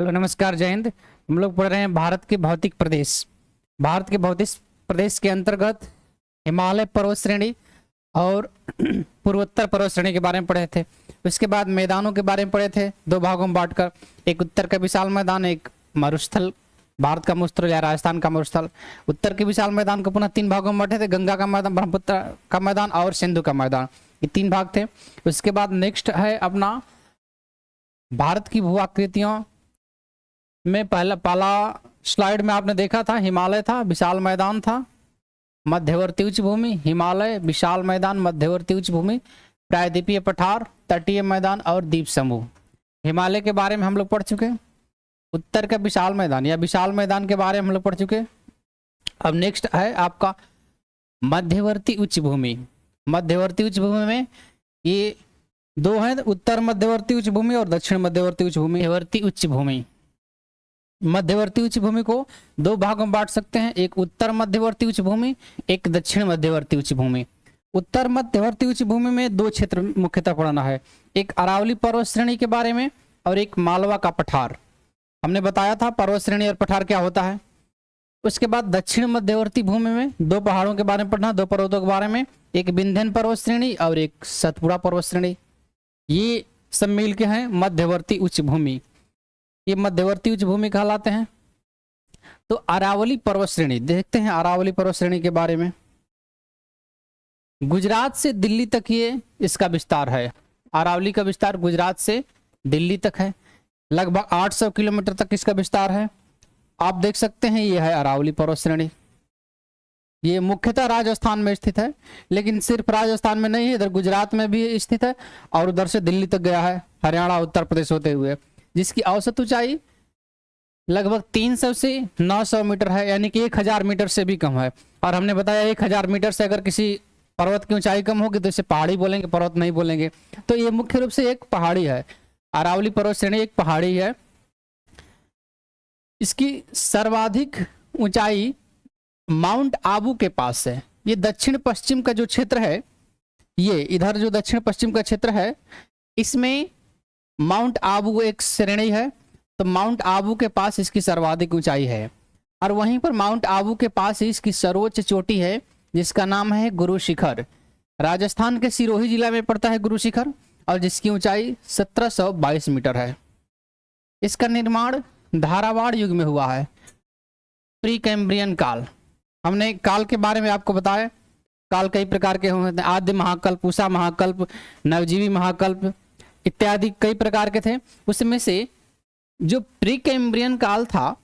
Hello नमस्कार जय हिंद। हम लोग पढ़ रहे हैं भारत के भौतिक प्रदेश। भारत के भौतिक प्रदेश के अंतर्गत हिमालय पर्वत श्रेणी और पूर्वोत्तर पर्वत श्रेणी के बारे में पढ़े थे। उसके बाद मैदानों के बारे में पढ़े थे दो भागों में बांटकर, एक उत्तर का विशाल मैदान, एक मरुस्थल भारत का मरुस्थल या राजस्थान का मरुस्थल। उत्तर के विशाल मैदान को पुनः तीन भागों में बांटे थे, गंगा का मैदान, ब्रह्मपुत्र का मैदान और सिंधु का मैदान। ये तीन भाग थे। उसके बाद नेक्स्ट है अपना भारत की भू आकृतियों में पहला स्लाइड में आपने देखा था हिमालय था, विशाल मैदान था, मध्यवर्ती उच्च भूमि, हिमालय, विशाल मैदान, मध्यवर्ती उच्च भूमि, प्रायद्वीपीय पठार, तटीय मैदान और द्वीप समूह। हिमालय के बारे में हम लोग पढ़ चुके। उत्तर का विशाल मैदान या विशाल मैदान के बारे में हम लोग पढ़ चुके। अब नेक्स्ट है आपका मध्यवर्ती उच्च भूमि। मध्यवर्ती उच्च भूमि में ये दो हैं, उत्तर मध्यवर्ती उच्च भूमि और दक्षिण मध्यवर्ती उच्च भूमि। मध्यवर्ती उच्च भूमि, मध्यवर्ती उच्च भूमि को दो भागों में बांट सकते हैं, एक उत्तर मध्यवर्ती उच्च भूमि, एक दक्षिण मध्यवर्ती उच्च भूमि। उत्तर मध्यवर्ती उच्च भूमि में दो क्षेत्र मुख्यतः पढ़ना है, एक अरावली पर्वत श्रेणी के बारे में और एक मालवा का पठार। हमने बताया था पर्वत श्रेणी और पठार क्या होता है। उसके बाद दक्षिण मध्यवर्ती भूमि में दो पहाड़ों के बारे में पढ़ना, दो पर्वतों के बारे में, एक विंध्यन पर्वत श्रेणी और एक सतपुड़ा पर्वत श्रेणी। ये सब मिल के हैं मध्यवर्ती उच्च भूमि। ये मध्यवर्ती उच्च भूमि कहलाते हैं। तो अरावली पर्वत श्रेणी देखते हैं। अरावली पर्वत श्रेणी के बारे में गुजरात से दिल्ली तक ये इसका विस्तार है। अरावली का विस्तार गुजरात से दिल्ली तक है, लगभग 800 किलोमीटर तक इसका विस्तार है। आप देख सकते हैं ये है अरावली पर्वत श्रेणी। ये मुख्यतः राजस्थान में स्थित है, लेकिन सिर्फ राजस्थान में नहीं है, इधर गुजरात में भी स्थित है और उधर से दिल्ली तक गया है, हरियाणा उत्तर प्रदेश होते हुए, जिसकी औसत ऊंचाई लगभग 300 से 900 मीटर है, यानी कि 1000 मीटर से भी कम है। और हमने बताया 1000 मीटर से अगर किसी पर्वत की ऊंचाई कम होगी तो इसे पहाड़ी बोलेंगे, पर्वत नहीं बोलेंगे। तो ये मुख्य रूप से एक पहाड़ी है। अरावली पर्वत श्रेणी एक पहाड़ी है। इसकी सर्वाधिक ऊंचाई माउंट आबू के पास है। ये दक्षिण पश्चिम का जो क्षेत्र है, ये इधर जो दक्षिण पश्चिम का क्षेत्र है, इसमें माउंट आबू एक श्रेणी है। तो माउंट आबू के पास इसकी सर्वाधिक ऊंचाई है और वहीं पर माउंट आबू के पास ही इसकी सर्वोच्च चोटी है, जिसका नाम है गुरु शिखर। राजस्थान के सिरोही जिला में पड़ता है गुरु शिखर और जिसकी ऊंचाई 1722 मीटर है। इसका निर्माण धारावाड़ युग में हुआ है, प्री कैम्ब्रियन काल। हमने काल के बारे में आपको बताया, काल कई प्रकार के होते हैं, आद्य महाकल्प, उषा महाकल्प, नवजीवी महाकल्प इत्यादि कई प्रकार के थे। उसमें से जो प्री कैम्ब्रियन काल था,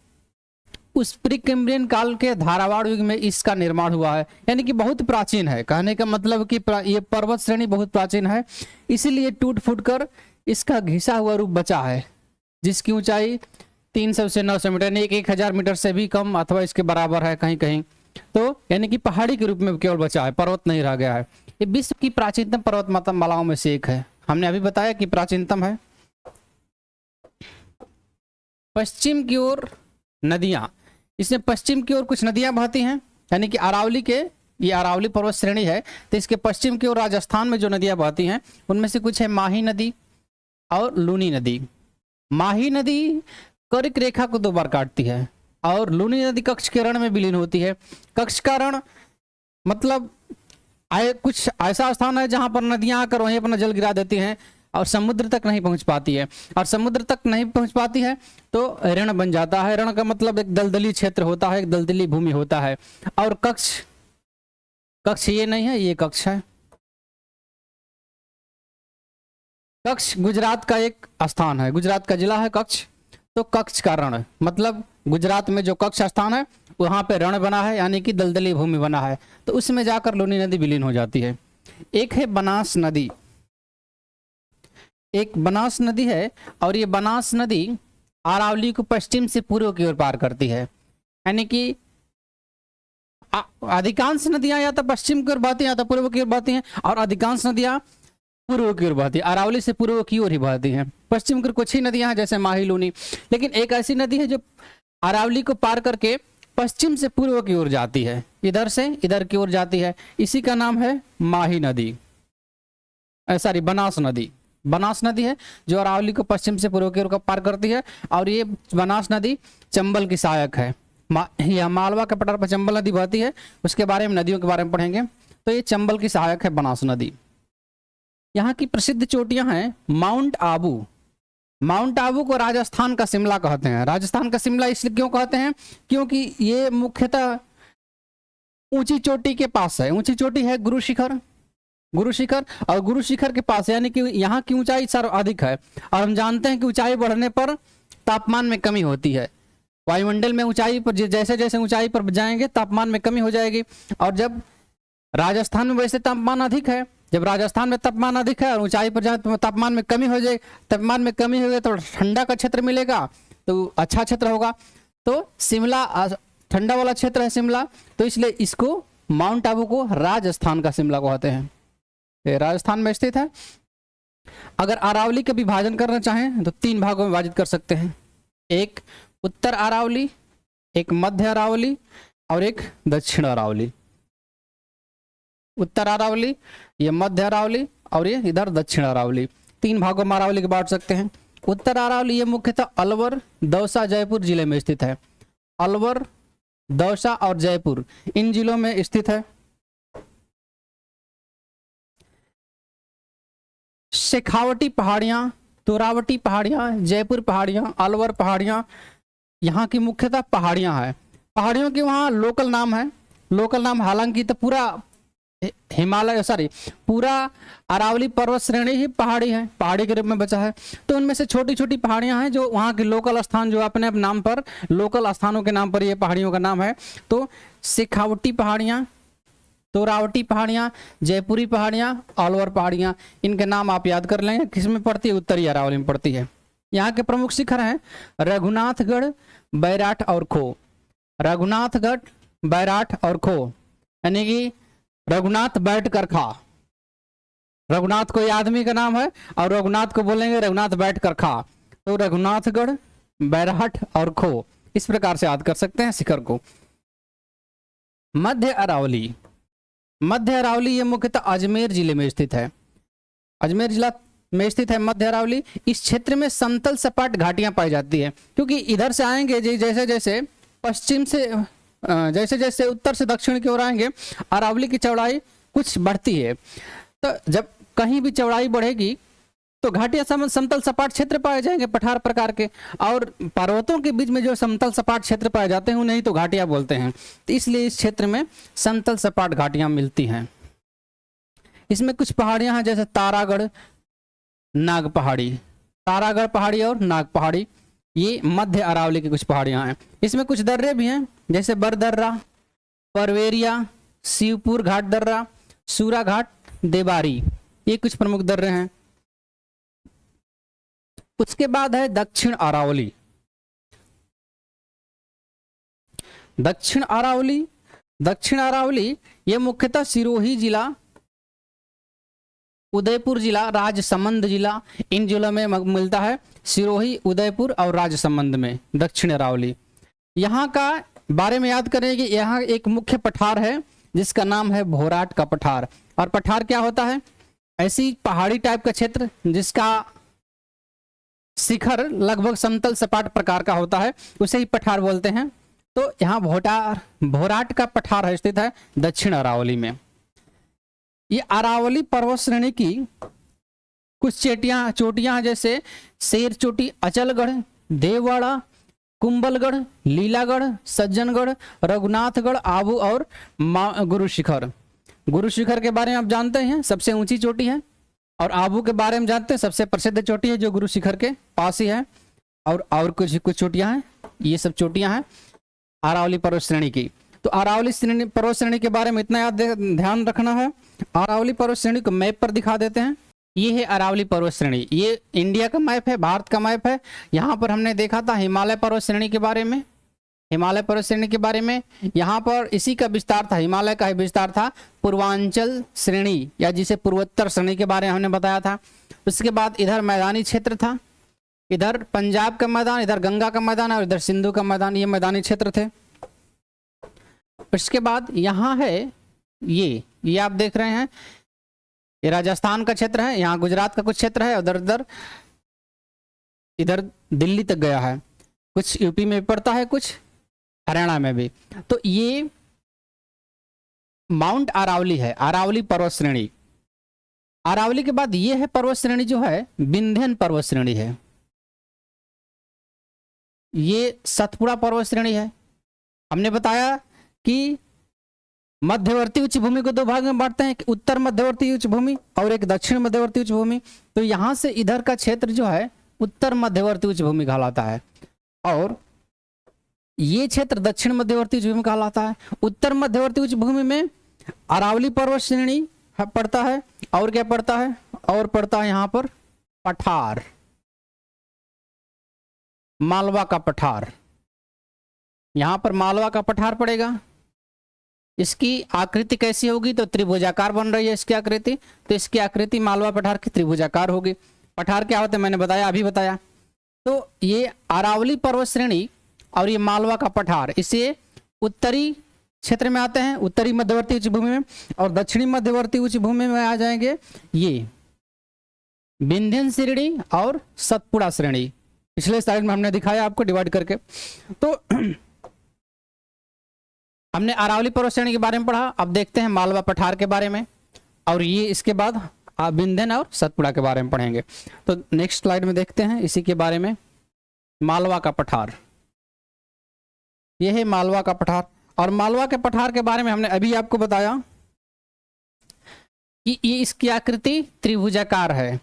उस प्री कैम्ब्रियन काल के धारावाड़ युग में इसका निर्माण हुआ है, यानी कि बहुत प्राचीन है। कहने का मतलब कि ये पर्वत श्रेणी बहुत प्राचीन है, इसीलिए टूट फूट कर इसका घिसा हुआ रूप बचा है, जिसकी ऊंचाई 300 से 900 मीटर, यानी 1000 मीटर से भी कम अथवा इसके बराबर है कहीं कहीं। तो यानी कि पहाड़ी के रूप में केवल बचा है, पर्वत नहीं रह गया है। ये विश्व की प्राचीनतम पर्वतमालाओं में से एक है। हमने अभी बताया कि प्राचीनतम है। पश्चिम की ओर नदियां, इसमें पश्चिम की ओर कुछ नदियां बहती हैं, यानी कि अरावली के, ये अरावली पर्वत श्रेणी है तो इसके पश्चिम की ओर राजस्थान में जो नदियां बहती हैं उनमें से कुछ है माही नदी और लूनी नदी। माही नदी कर्क रेखा को 2 बार काटती है और लूनी नदी कक्ष के रण में विलीन होती है। कक्ष का रण मतलब कुछ ऐसा स्थान है जहां पर नदियां आकर वहीं अपना जल गिरा देती हैं और समुद्र तक नहीं पहुंच पाती है, और समुद्र तक नहीं पहुंच पाती है तो ऋण बन जाता है। ऋण का मतलब एक दलदली क्षेत्र होता है, एक दलदली भूमि होता है। और कक्ष ये नहीं है, ये कक्ष है। कक्ष गुजरात का एक स्थान है, गुजरात का जिला है कच्छ। तो कच्छ का रण मतलब गुजरात में जो कच्छ स्थान है वहां पे रण बना है, यानी कि दलदली भूमि बना है, तो उसमें जाकर लूनी नदी विलीन हो जाती है। एक है बनास नदी, एक बनास नदी है और ये बनास नदी अरावली को पश्चिम से पूर्व की ओर पार करती है, यानी कि अधिकांश नदियां या तो पश्चिम की ओर बहती हैं या तो पूर्व की ओर बहती हैं, और अधिकांश नदियां पूर्व की ओर बहती है। अरावली से पूर्व की ओर ही बहती हैं। पश्चिम की कुछ ही नदियां हैं जैसे माही, लूनी, लेकिन एक ऐसी नदी है जो अरावली को पार करके पश्चिम से पूर्व की ओर जाती है, इधर से इधर की ओर जाती है। इसी का नाम है माही नदी, सॉरी बनास नदी। बनास नदी है जो अरावली को पश्चिम से पूर्व की ओर पार करती है, और ये बनास नदी चंबल की सहायक है। यह मालवा के पठार पर चंबल नदी बहती है, उसके बारे में नदियों के बारे में पढ़ेंगे। तो ये चंबल की सहायक है बनास नदी। यहाँ की प्रसिद्ध चोटियां हैं माउंट आबू। माउंट आबू को राजस्थान का शिमला कहते हैं। राजस्थान का शिमला इसलिए क्यों कहते हैं, क्योंकि ये मुख्यतः ऊंची चोटी के पास है। ऊंची चोटी है गुरु शिखर, गुरु शिखर, और गुरु शिखर के पास यानी कि यहाँ की ऊंचाई सर्वाधिक है। और हम जानते हैं कि ऊंचाई बढ़ने पर तापमान में कमी होती है। वायुमंडल में ऊंचाई पर जैसे जैसे ऊंचाई पर जाएंगे तापमान में कमी हो जाएगी। और जब राजस्थान में वैसे तापमान अधिक है, जब राजस्थान में तापमान अधिक है और ऊंचाई पर जाए तो तापमान में कमी हो जाएगी। तापमान में कमी हो गई तो ठंडा का क्षेत्र मिलेगा, तो अच्छा क्षेत्र होगा। तो शिमला ठंडा वाला क्षेत्र है शिमला, तो इसलिए इसको माउंट आबू को राजस्थान का शिमला कहते हैं। ये राजस्थान में स्थित है। अगर अरावली का विभाजन करना चाहें तो 3 भागों में विभाजित कर सकते हैं। एक उत्तर अरावली, एक मध्य अरावली और एक दक्षिण अरावली। उत्तर अरावली, ये मध्य अरावली और ये इधर दक्षिण अरावली। 3 भागों में अरावली के बांट सकते हैं। उत्तर अरावली ये मुख्यतः अलवर, दौसा, जयपुर जिले में स्थित है। अलवर, दौसा और जयपुर इन जिलों में स्थित है। शेखावटी पहाड़ियां, तोरावटी पहाड़ियां, जयपुर पहाड़ियां, अलवर पहाड़ियां, यहाँ की मुख्यतः पहाड़ियां हैं। पहाड़ियों के वहाँ लोकल नाम है। लोकल नाम हालांकि तो पूरा हिमालय पूरा अरावली पर्वत श्रेणी ही पहाड़ी है, पहाड़ी के रूप में बचा है। तो उनमें से छोटी छोटी पहाड़ियां हैं जो वहाँ के लोकल स्थान, जो अपने नाम पर लोकल स्थानों के नाम पर ये पहाड़ियों का नाम है। तो शेखावटी पहाड़ियां, तोरावटी पहाड़ियां, जयपुरी पहाड़ियां, अलवर पहाड़ियां, इनके नाम आप याद कर लेंगे। किस में पड़ती है? उत्तरी अरावली में पड़ती है। यहाँ के प्रमुख शिखर हैं रघुनाथगढ़, बैराठ और खो। रघुनाथगढ़, बैराठ और खो, यानी कि रघुनाथ बैठ कर खा। रघुनाथ कोई आदमी का नाम है और रघुनाथ को बोलेंगे रघुनाथ बैठ कर खा। तो रघुनाथगढ़, बैराठ और खो, इस प्रकार से याद कर सकते हैं शिखर को। मध्य अरावली, मध्य अरावली ये मुख्यतः अजमेर जिले में स्थित है। अजमेर जिला में स्थित है मध्य अरावली। इस क्षेत्र में समतल सपाट घाटियां पाई जाती है, क्योंकि इधर से आएंगे जैसे जैसे पश्चिम से जैसे जैसे उत्तर से दक्षिण की ओर आएंगे अरावली की चौड़ाई कुछ बढ़ती है। तो जब कहीं भी चौड़ाई बढ़ेगी तो घाटियां समतल सपाट क्षेत्र पाए जाएंगे पठार प्रकार के, और पर्वतों के बीच में जो समतल सपाट क्षेत्र पाए जाते हैं उन्हें ही तो घाटियां बोलते हैं। तो इसलिए इस क्षेत्र में समतल सपाट घाटियां मिलती हैं। इसमें कुछ पहाड़ियां हैं जैसे तारागढ़, नाग पहाड़ी। तारागढ़ पहाड़ी और नाग पहाड़ी ये मध्य अरावली की कुछ पहाड़ियां हैं। इसमें कुछ दर्रे भी हैं जैसे बरदर्रा, परवेरिया, शिवपुर घाट दर्रा, सूरा घाट, देबारी, ये कुछ प्रमुख दर्रे हैं। उसके बाद है दक्षिण अरावली। दक्षिण अरावली, दक्षिण अरावली ये मुख्यतः सिरोही जिला, उदयपुर जिला, राजसमंद जिला, इन जिलों में मिलता है। सिरोही, उदयपुर और राजसमंद में दक्षिण अरावली। यहाँ का बारे में याद करें कि यहाँ एक मुख्य पठार है जिसका नाम है भोराट का पठार। और पठार क्या होता है? ऐसी पहाड़ी टाइप का क्षेत्र जिसका शिखर लगभग समतल सपाट प्रकार का होता है, उसे ही पठार बोलते हैं। तो यहाँ भोराट का पठार स्थित है दक्षिण अरावली में। ये अरावली पर्वत श्रेणी की कुछ चोटियां जैसे शेर चोटी, अचलगढ़, देववाड़ा, कुंभलगढ़, लीलागढ़, सज्जनगढ़, रघुनाथगढ़, आबू और गुरु शिखर। गुरु शिखर के बारे में आप जानते हैं, सबसे ऊंची चोटी है। और आबू के बारे में जानते हैं, सबसे प्रसिद्ध चोटी है जो गुरु शिखर के पास ही है। और कुछ चोटियां हैं, ये सब चोटियां हैं अरावली पर्वत श्रेणी की। तो अरावली पर्वत श्रेणी के बारे में इतना याद ध्यान रखना है। अरावली पर्वत श्रेणी को मैप पर दिखा देते हैं। ये है अरावली पर्वत श्रेणी, ये इंडिया का मैप है, भारत का मैप है। यहाँ पर हमने देखा था हिमालय पर्वत श्रेणी के बारे में, हिमालय पर्वत श्रेणी के बारे में। यहाँ पर इसी का विस्तार था, हिमालय का ही विस्तार था पूर्वांचल श्रेणी, या जिसे पूर्वोत्तर श्रेणी के बारे में हमने बताया था। उसके बाद इधर मैदानी क्षेत्र था, इधर पंजाब का मैदान, इधर गंगा का मैदान और इधर सिंधु का मैदान, ये मैदानी क्षेत्र थे। इसके बाद यहाँ है ये आप देख रहे हैं, ये राजस्थान का क्षेत्र है, यहाँ गुजरात का कुछ क्षेत्र है, उधर उधर इधर दिल्ली तक गया है, कुछ यूपी में पड़ता है, कुछ हरियाणा में भी। तो ये माउंट अरावली है, अरावली पर्वत श्रेणी। अरावली के बाद ये है पर्वत श्रेणी जो है विंध्यन पर्वत श्रेणी है, ये सतपुड़ा पर्वत श्रेणी है। हमने बताया कि मध्यवर्ती उच्च भूमि को दो भाग में बांटते हैं, उत्तर मध्यवर्ती उच्च भूमि और एक दक्षिण मध्यवर्ती उच्च भूमि। तो यहां से इधर का क्षेत्र जो है उत्तर मध्यवर्ती उच्च भूमि कहलाता है, और ये क्षेत्र दक्षिण मध्यवर्ती उच्च भूमि कहलाता है। उत्तर मध्यवर्ती उच्च भूमि में अरावली पर्वत श्रेणी पड़ता है, और क्या पड़ता है, और पड़ता है यहाँ पर पठार, मालवा का पठार, यहाँ पर मालवा का पठार पड़ेगा। इसकी आकृति कैसी होगी, तो त्रिभुजाकार बन रही है इसकी आकृति, तो इसकी आकृति मालवा पठार की त्रिभुजाकार होगी। पठार क्या होता है मैंने बताया, अभी बताया। तो ये अरावली पर्वत श्रेणी और ये मालवा का पठार, इसे उत्तरी क्षेत्र में आते हैं, उत्तरी मध्यवर्ती उच्च भूमि में, और दक्षिणी मध्यवर्ती उच्च भूमि में आ जाएंगे ये विंध्यन श्रेणी और सतपुड़ा श्रेणी। पिछले स्लाइड में हमने दिखाया आपको डिवाइड करके। तो हमने अरावली पर्वत श्रेणी के बारे में पढ़ा, अब देखते हैं मालवा पठार के बारे में, और ये इसके बाद विंध्यन और सतपुड़ा के बारे में पढ़ेंगे। तो नेक्स्ट स्लाइड में देखते हैं इसी के बारे में, मालवा का पठार। यह है मालवा का पठार, और मालवा के पठार के बारे में हमने अभी आपको बताया कि ये इसकी आकृति त्रिभुजाकार है,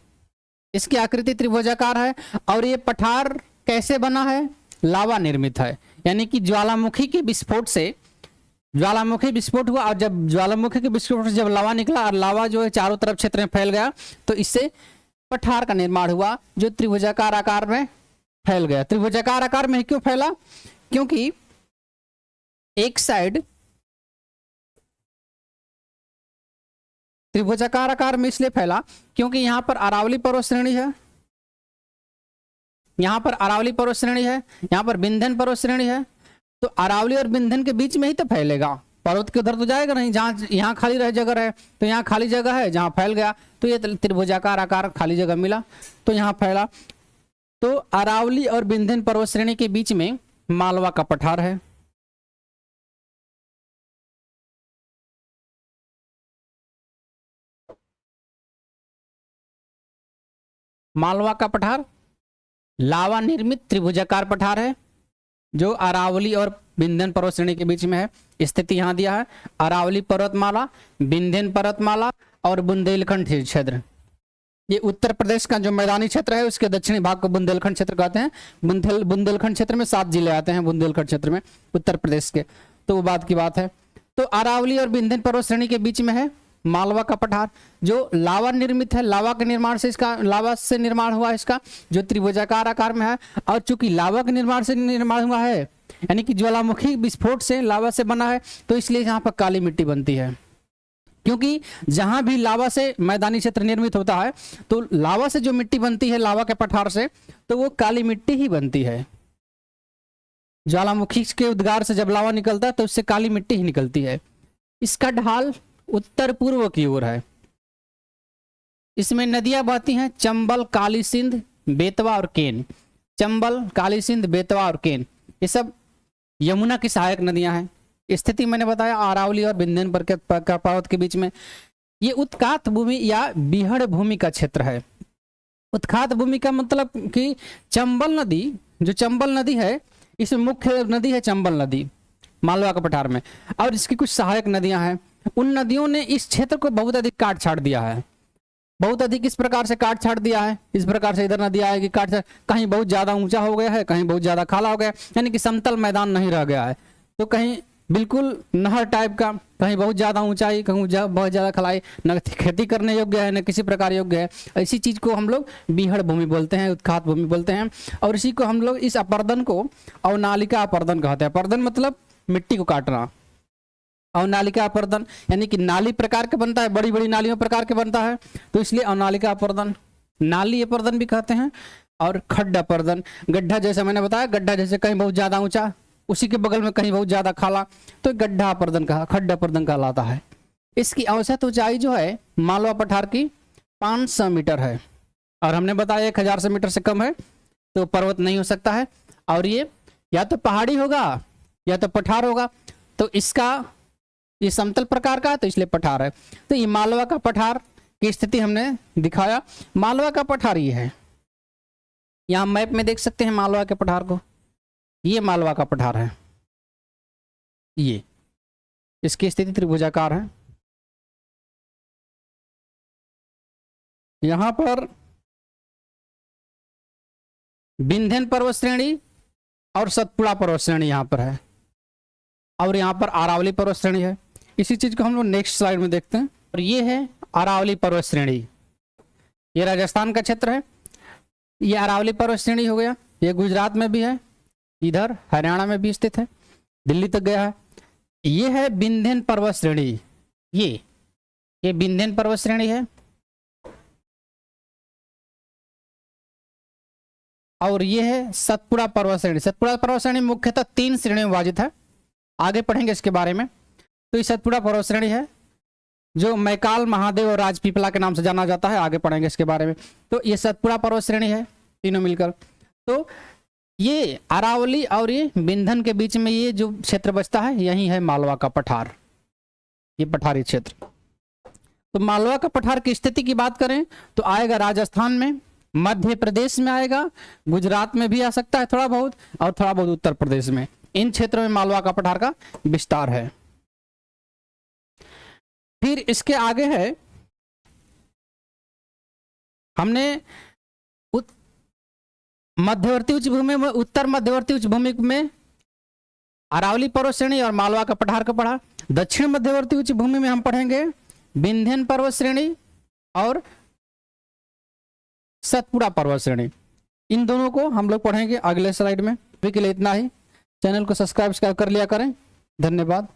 इसकी आकृति त्रिभुजाकार है, और ये पठार कैसे बना है, लावा निर्मित है, यानी कि ज्वालामुखी के विस्फोट से, ज्वालामुखी विस्फोट हुआ, और जब ज्वालामुखी के विस्फोट से जब लावा निकला और लावा जो है चारों तरफ क्षेत्र में फैल गया, तो इससे पठार का निर्माण हुआ जो त्रिभुजाकार आकार में फैल गया। त्रिभुजाकार आकार में क्यों फैला, क्योंकि एक साइड त्रिभुजाकार आकार में इसलिए फैला क्योंकि यहां पर अरावली पर्वत श्रेणी है, यहां पर अरावली पर्वत श्रेणी है, यहां पर विंध्यन पर्वत श्रेणी है। तो अरावली और विंध्यन के बीच में ही तो फैलेगा, पर्वत के उधर तो जाएगा नहीं, जहां यहाँ खाली रह जगह है, तो यहाँ खाली जगह है, जहां फैल गया तो ये त्रिभुजाकार आकार खाली जगह मिला तो यहाँ फैला। तो अरावली और विंध्यन पर्वत श्रेणी के बीच में मालवा का पठार है। मालवा का पठार लावा निर्मित त्रिभुजाकार पठार है जो अरावली और विंध्यन पर्वत श्रेणी के बीच में है। स्थिति यहां दिया है, अरावली पर्वतमाला, विंध्यन पर्वतमाला और बुंदेलखंड क्षेत्र। ये उत्तर प्रदेश का जो मैदानी क्षेत्र है उसके दक्षिणी भाग को बुंदेलखंड क्षेत्र कहते हैं। बुंदेलखंड क्षेत्र में 7 जिले आते हैं, बुंदेलखंड क्षेत्र में उत्तर प्रदेश के, तो वो बात की बात है। तो अरावली और विंध्यन पर्वत श्रेणी के बीच में है मालवा का पठार जो लावा निर्मित है, लावा के निर्माण से, इसका लावा से निर्माण हुआ है इसका, जो त्रिभुजाकार आकार में है। और चूंकि लावा के निर्माण से निर्माण हुआ है, यानी कि ज्वालामुखी विस्फोट से लावा से बना है, तो इसलिए यहाँ पर काली मिट्टी बनती है। क्योंकि जहां भी लावा से मैदानी क्षेत्र निर्मित होता है तो लावा से जो मिट्टी बनती है लावा के पठार से, तो वो काली मिट्टी ही बनती है। ज्वालामुखी के उद्गार से जब लावा निकलता है तो उससे काली मिट्टी ही निकलती है। इसका ढाल उत्तर पूर्व की ओर है। इसमें नदियां बहती हैं, चंबल, काली सिंध, बेतवा और केन। चंबल, काली सिंध, बेतवा और केन, ये सब यमुना की सहायक नदियां हैं। स्थिति मैंने बताया अरावली और विंध्यन पर्वत के बीच में। ये उत्खात भूमि या बीहड़ भूमि का क्षेत्र है। उत्खात भूमि का मतलब कि चंबल नदी, जो चंबल नदी है, इसमें मुख्य नदी है चंबल नदी मालवा के पठार में, और इसकी कुछ सहायक नदियां हैं। उन नदियों ने इस क्षेत्र को बहुत अधिक काट छाट दिया है। बहुत अधिक इस प्रकार से काट छाट दिया है, इस प्रकार से इधर नदी आएगी काट छाट, कहीं बहुत ज्यादा ऊंचा हो गया है, कहीं बहुत ज्यादा खाला हो गया, यानी कि समतल मैदान नहीं रह गया है। तो कहीं बिल्कुल नहर टाइप का, कहीं बहुत ज्यादा ऊंचाई, कहीं बहुत ज्यादा खलाई, न खेती करने योग्य है न किसी प्रकार योग्य है। ऐसी चीज को हम लोग बीहड़ भूमि बोलते हैं, उत्खात भूमि बोलते हैं। और इसी को हम लोग, इस अपर्दन को अवनालिका अपर्दन कहते हैं। अपर्दन मतलब मिट्टी को काटना, अवनालिका अपर्दन यानी कि नाली प्रकार के बनता है, बड़ी बड़ी नालियों प्रकार के बनता है, तो इसलिए अवनालिका अपर्दन, नाली अपर्दन भी कहते हैं। और खड्ड अपर्दन, गड्ढा, जैसे मैंने बताया, गड्ढा जैसे कहीं बहुत ज्यादा ऊंचा, उसी के बगल में कहीं बहुत ज्यादा खाला, तो गड्ढा अपर्दन कहा, खड्ड अपर्दन कहलाता है। इसकी औसत ऊंचाई जो है मालवा पठार की 500 मीटर है, और हमने बताया 1000 से मीटर से कम है तो पर्वत नहीं हो सकता है, और ये या तो पहाड़ी होगा या तो पठार होगा। तो इसका ये समतल प्रकार का है तो इसलिए पठार है। तो ये मालवा का पठार की स्थिति हमने दिखाया। मालवा का पठार ये है, यहाँ मैप में देख सकते हैं मालवा के पठार को, ये मालवा का पठार है, ये इसकी स्थिति त्रिभुजाकार है। यहां पर विंध्यन पर्वत श्रेणी और सतपुड़ा पर्वत श्रेणी यहां पर है, और यहां पर अरावली पर्वत श्रेणी है। इसी चीज को हम लोग नेक्स्ट स्लाइड में देखते हैं। और ये है अरावली पर्वत श्रेणी, ये राजस्थान का क्षेत्र है। ये अरावली पर्वत श्रेणी हो गया, ये गुजरात में भी है, इधर हरियाणा में भी स्थित है, दिल्ली तक गया है। ये है विंध्यन पर्वत श्रेणी, ये विंध्यन पर्वत श्रेणी है, और ये है सतपुड़ा पर्वत श्रेणी। सतपुड़ा पर्वत श्रेणी मुख्यतः 3 श्रेणियों में विभाजित है, आगे पढ़ेंगे इसके बारे में। तो ये सतपुड़ा पर्वत श्रेणी है जो मैकाल, महादेव और राजपीपला के नाम से जाना जाता है, आगे पढ़ेंगे इसके बारे में। तो ये सतपुड़ा पर्वत श्रेणी है, तीनों मिलकर। तो ये अरावली और ये विंध्यन के बीच में ये जो क्षेत्र बचता है यही है मालवा का पठार, ये पठारी क्षेत्र। तो मालवा का पठार की स्थिति की बात करें तो आएगा राजस्थान में, मध्य प्रदेश में आएगा, गुजरात में भी आ सकता है थोड़ा बहुत, और थोड़ा बहुत उत्तर प्रदेश में। इन क्षेत्रों में मालवा का पठार का विस्तार है। फिर इसके आगे है, हमने मध्यवर्ती उच्च भूमि में, उत्तर मध्यवर्ती उच्च भूमि में अरावली पर्वत श्रेणी और मालवा का पठार का पढ़ा। दक्षिण मध्यवर्ती उच्च भूमि में हम पढ़ेंगे विंध्यन पर्वत श्रेणी और सतपुड़ा पर्वत श्रेणी। इन दोनों को हम लोग पढ़ेंगे अगले स्लाइड में। अभी के लिए इतना ही। चैनल को सब्सक्राइब कर लिया करें। धन्यवाद।